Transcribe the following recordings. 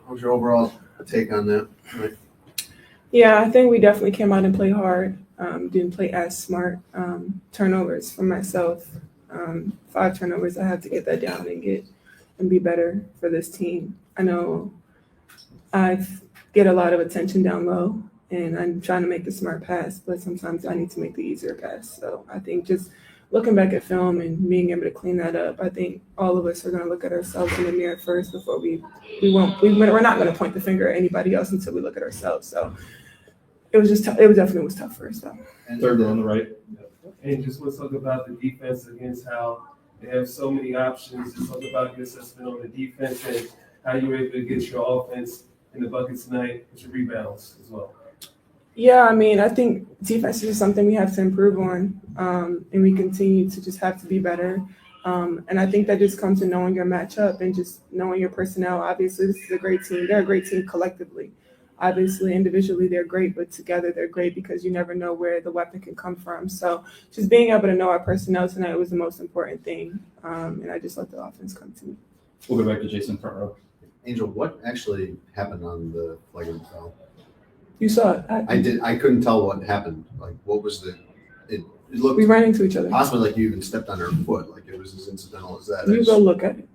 What was your overall take on that? Right. Yeah, I think we definitely came out and played hard. Didn't play as smart. Turnovers for myself. 5 turnovers. I have to get that down and be better for this team. I know I get a lot of attention down low, and I'm trying to make the smart pass, but sometimes I need to make the easier pass. So I think just looking back at film and being able to clean that up, I think all of us are going to look at ourselves in the mirror first before we're not going to point the finger at anybody else until we look at ourselves. So it was just tough. It definitely was tough for us, though. And Third on the right. And just want to talk about the defense against how they have so many options. Just talk about your assessment on the defense and how you were able to get your offense in the bucket tonight with your rebounds as well. Yeah, I mean, I think defense is something we have to improve on, and we continue to just have to be better. And I think that just comes to knowing your matchup and just knowing your personnel. Obviously, this is a great team. They're a great team collectively. Obviously, individually, they're great, but together they're great because you never know where the weapon can come from. So just being able to know our personnel tonight was the most important thing, and I just let the offense come to me. We'll go back to Jason front row. Angel, what actually happened on the flagrant foul? You saw it. I couldn't tell what happened. Like, what was it looked We ran into each other. possibly like you even stepped on her foot. Like it was as incidental as that. You go look at it.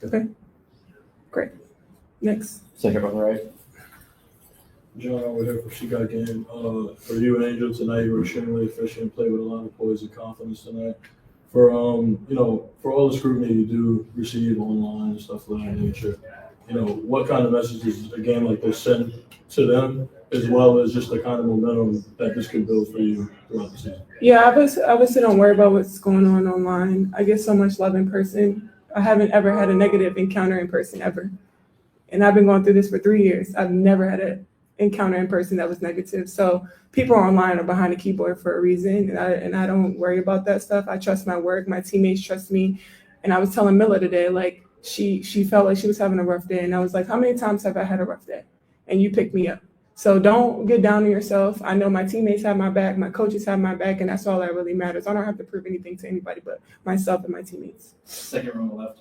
Okay. Great. Next. Second on the right. John over here for She Got Game. For you and Angel tonight, you were extremely efficient, played with a lot of poise and confidence tonight. For for all the scrutiny you do receive online and stuff of that nature, what kind of messages a game like this send to them, as well as just the kind of momentum that this could build for you throughout the season? Yeah, obviously don't worry about what's going on online. I get so much love in person. I haven't ever had a negative encounter in person ever. And I've been going through this for 3 years. I've never had an encounter in person that was negative. So people online are behind a keyboard for a reason, and I don't worry about that stuff. I trust my work. My teammates trust me. And I was telling Milla today, like, she felt like she was having a rough day. And I was like, how many times have I had a rough day? And you picked me up. So don't get down on yourself. I know my teammates have my back, my coaches have my back, and that's all that really matters. I don't have to prove anything to anybody but myself and my teammates. Second row on the left.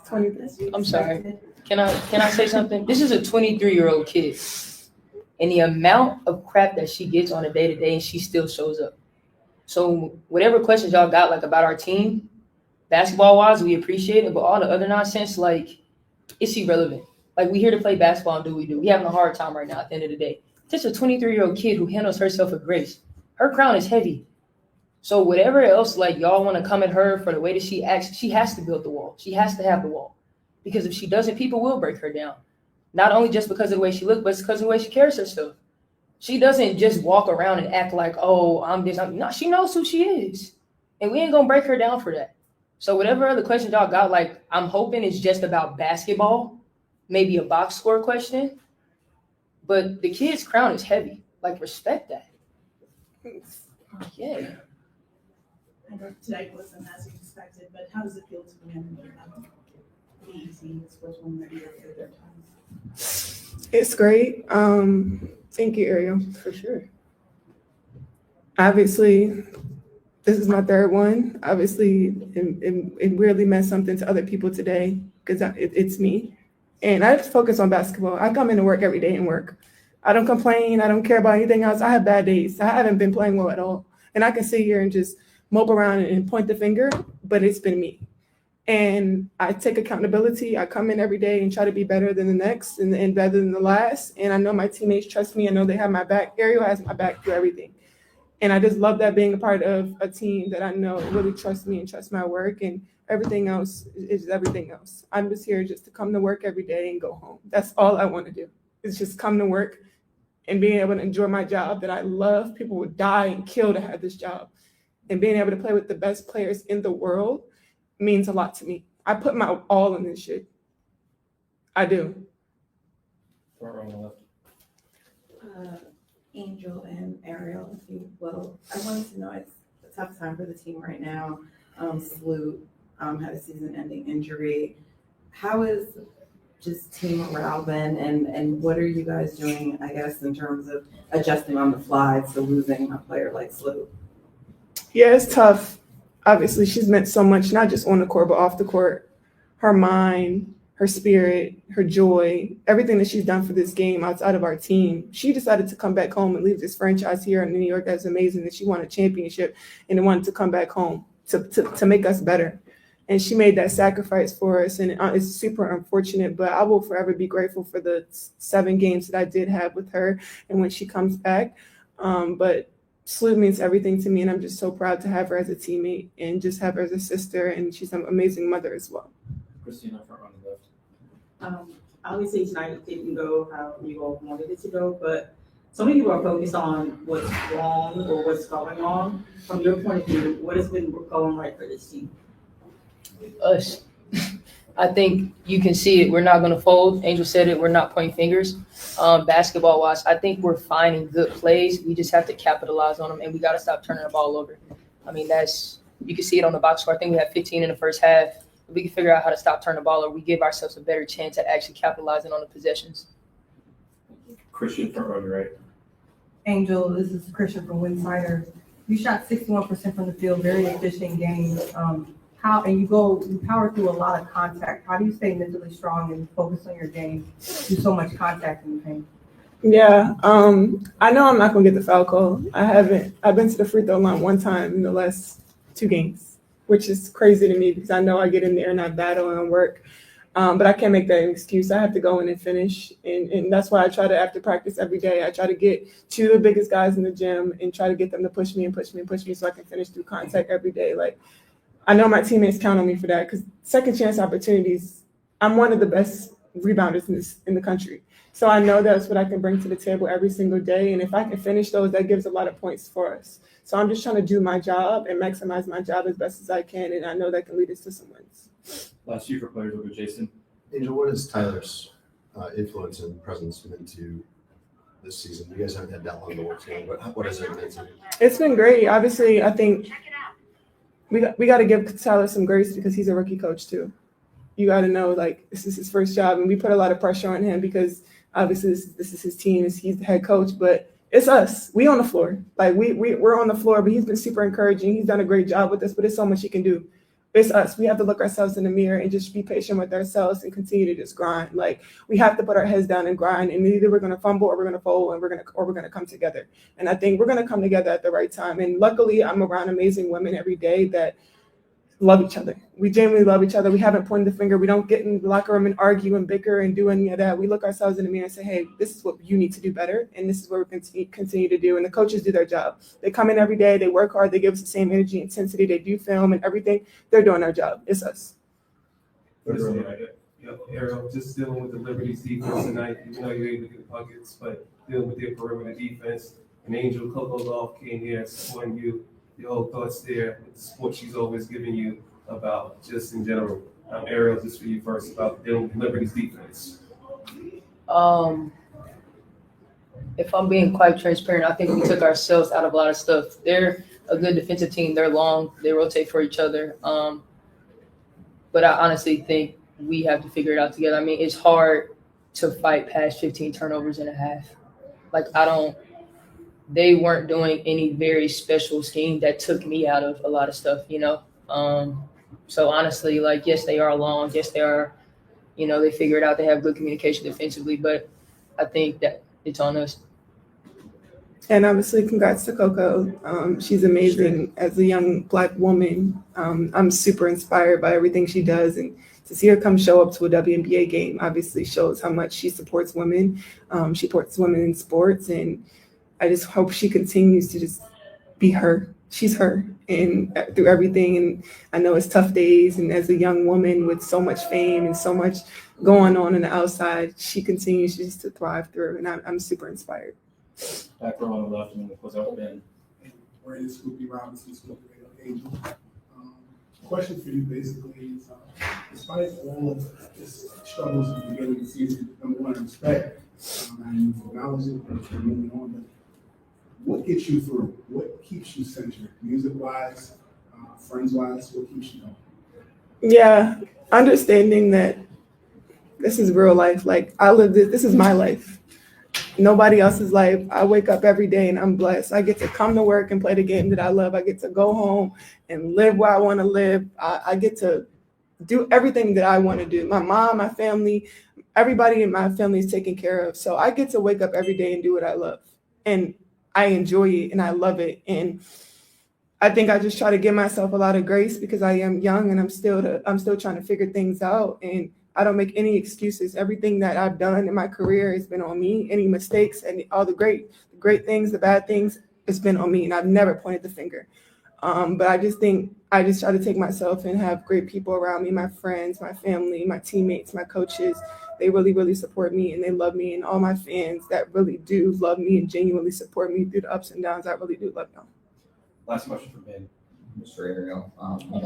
23. I'm sorry. Can I say something? This is a 23-year-old kid. And the amount of crap that she gets on a day-to-day, and she still shows up. So whatever questions y'all got, like, about our team, basketball-wise, we appreciate it. But all the other nonsense, like, it's irrelevant. Like, we here to play basketball and do what we do. We having a hard time right now at the end of the day. Just a 23-year-old kid who handles herself with grace. Her crown is heavy. So whatever else, like, y'all want to come at her for the way that she acts, she has to build the wall. She has to have the wall. Because if she doesn't, people will break her down. Not only just because of the way she looks, but it's because of the way she carries herself. She doesn't just walk around and act like, oh, I'm this. No, she knows who she is. And we ain't going to break her down for that. So whatever other questions y'all got, like, I'm hoping it's just about basketball, maybe a box score question. But the kid's crown is heavy. Like, respect that. Yeah. I know tonight wasn't as expected, but how does it feel to win? Easy, it's supposed to win the year for their time. It's great. Thank you, Ariel, for sure. Obviously, this is my third one. Obviously, it weirdly meant something to other people today because it's me. And I just focus on basketball. I come into work every day and work. I don't complain. I don't care about anything else. I have bad days. I haven't been playing well at all. And I can sit here and just mope around and point the finger, but it's been me. And I take accountability. I come in every day and try to be better than the next and better than the last. And I know my teammates trust me. I know they have my back. Ariel has my back through everything. And I just love that being a part of a team that I know really trusts me and trusts my work. And everything else is everything else. I'm just here just to come to work every day and go home. That's all I want to do is just come to work and being able to enjoy my job that I love. People would die and kill to have this job. And being able to play with the best players in the world means a lot to me. I put my all in this shit. I do. Front row on the left. Angel and Ariel, if you will. I wanted to know, it's a tough time for the team right now. Salute had a season-ending injury. How is just team morale been, and what are you guys doing, I guess, in terms of adjusting on the fly to losing a player like Salute? Yeah, it's tough. Obviously, she's meant so much, not just on the court, but off the court. Her mind, her spirit, her joy, everything that she's done for this game outside of our team. She decided to come back home and leave this franchise here in New York that's amazing, that she won a championship and wanted to come back home to make us better. And she made that sacrifice for us, and it's super unfortunate, but I will forever be grateful for the 7 games that I did have with her and when she comes back. But Sloot means everything to me, and I'm just so proud to have her as a teammate and just have her as a sister, and she's an amazing mother as well. Christina, front row on the left. Obviously tonight didn't go how you all wanted it to go, but so many people are focused on what's wrong or what's going on. From your point of view, what has been going right for this team? Us. I think you can see it. We're not going to fold. Angel said it. We're not pointing fingers. Basketball-wise, I think we're finding good plays. We just have to capitalize on them, and we got to stop turning the ball over. I mean, you can see it on the box score. I think we had 15 in the first half. If we can figure out how to stop turning the ball over, we give ourselves a better chance at actually capitalizing on the possessions. Christian, front row on your right. Angel, this is Christian from Winsider. You shot 61% from the field, very efficient game. You power through a lot of contact. How do you stay mentally strong and focus on your game? Do so much contact in the paint. Yeah, I know I'm not gonna get the foul call. I've been to the free throw line 1 time in the last 2 games, which is crazy to me because I know I get in there and I battle and work. But I can't make that an excuse. I have to go in and finish. And that's why I try to, after practice every day, I try to get to the biggest guys in the gym and try to get them to push me so I can finish through contact every day. Like, I know my teammates count on me for that because second chance opportunities, I'm one of the best rebounders in the country. So I know that's what I can bring to the table every single day. And if I can finish those, that gives a lot of points for us. So I'm just trying to do my job and maximize my job as best as I can. And I know that can lead us to some wins. Last few for players over Jason. Angel, what is Tyler's influence and presence been to this season? You guys haven't had that long to work together, but what has it been to? It's been great. Obviously, I think we got to give Tyler some grace because he's a rookie coach too. You got to know, like, this is his first job, and we put a lot of pressure on him because obviously this is his team. He's the head coach, but it's us. We on the floor. Like, we're on the floor, but he's been super encouraging. He's done a great job with us, but there's so much he can do. It's us. We have to look ourselves in the mirror and just be patient with ourselves and continue to just grind. Like, we have to put our heads down and grind, and either we're going to fumble or we're going to fold, and we're going to come together. And I think we're going to come together at the right time. And luckily, I'm around amazing women every day that love each other. We genuinely love each other. We haven't pointed the finger. We don't get in the locker room and argue and bicker and do any of that. We look ourselves in the mirror and say, hey, this is what you need to do better, and this is what we're going to continue to do. And the coaches do their job. They come in every day. They work hard. They give us the same energy, intensity. They do film and everything. They're doing their job. It's us. Ariel, just dealing with the Liberty's defense tonight, even though you're able to get the buckets, but dealing with their perimeter defense. And Angel Kokolov came here supporting you. Your whole thoughts there with the support she's always giving you about just in general. Ariel, just for you first, about dealing with Liberty's defense. If I'm being quite transparent, I think we took ourselves out of a lot of stuff. They're a good defensive team. They're long. They rotate for each other. But I honestly think we have to figure it out together. I mean, it's hard to fight past 15 turnovers in a half. Like, they weren't doing any very special scheme that took me out of a lot of stuff, you know? So honestly, like, yes, they are long. Yes, they are, you know, they figure it out. They have good communication defensively, but I think that it's on us. And obviously, congrats to Coco. She's amazing as a young Black woman. I'm super inspired by everything she does, and to see her come show up to a WNBA game obviously shows how much she supports women. She supports women in sports, and I just hope she continues to just be her. She's her, and through everything. And I know it's tough days, and as a young woman with so much fame and so much going on the outside, she continues just to thrive through, and I'm super inspired. Back row on the left, and then we'll close out with Ben. Brandon Scoopy Robinson, Scoopy Angel. Question for you basically is, despite all of this struggles at the beginning of the season, number one, respect, and you've acknowledged it, and moving on, but what gets you through? What keeps you centered? Music-wise, friends-wise, what keeps you going? Yeah, understanding that this is real life. Like, I live this. This is my life. Nobody else's life. I wake up every day and I'm blessed. I get to come to work and play the game that I love. I get to go home and live where I want to live. I get to do everything that I want to do. My mom, my family, everybody in my family is taken care of. So I get to wake up every day and do what I love. And I enjoy it and I love it. And I think I just try to give myself a lot of grace because I am young and I'm still trying to figure things out. And I don't make any excuses. Everything that I've done in my career has been on me. Any mistakes and all the great things, the bad things, it's been on me. And I've never pointed the finger. But I just think I just try to take myself and have great people around me, my friends, my family, my teammates, my coaches. They really, really support me and they love me, and all my fans that really do love me and genuinely support me through the ups and downs. I really do love them. Last question from Ben. Mr. Ariel,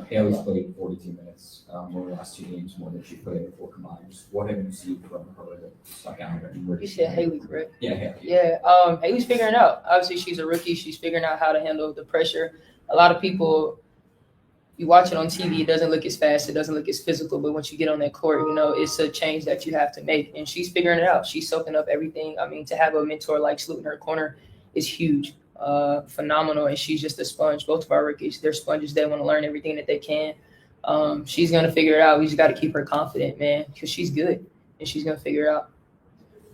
Haley's played 42 minutes over the last 2 games, more than she played before combined. What have you seen from her that stuck out? You said Haley, correct? Yeah, Haley. Yeah, Haley's figuring it out. Obviously, she's a rookie. She's figuring out how to handle the pressure. A lot of people, you watch it on TV, it doesn't look as fast, it doesn't look as physical, but once you get on that court, it's a change that you have to make. And she's figuring it out. She's soaking up everything. I mean, to have a mentor like Sloot in her corner is huge. Phenomenal, and she's just a sponge. Both of our rookies, they're sponges. They want to learn everything that they can. She's gonna figure it out. We just got to keep her confident, man, because she's good and she's gonna figure it out.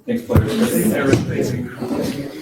Thanks, players. Thanks, Eric. Thanks.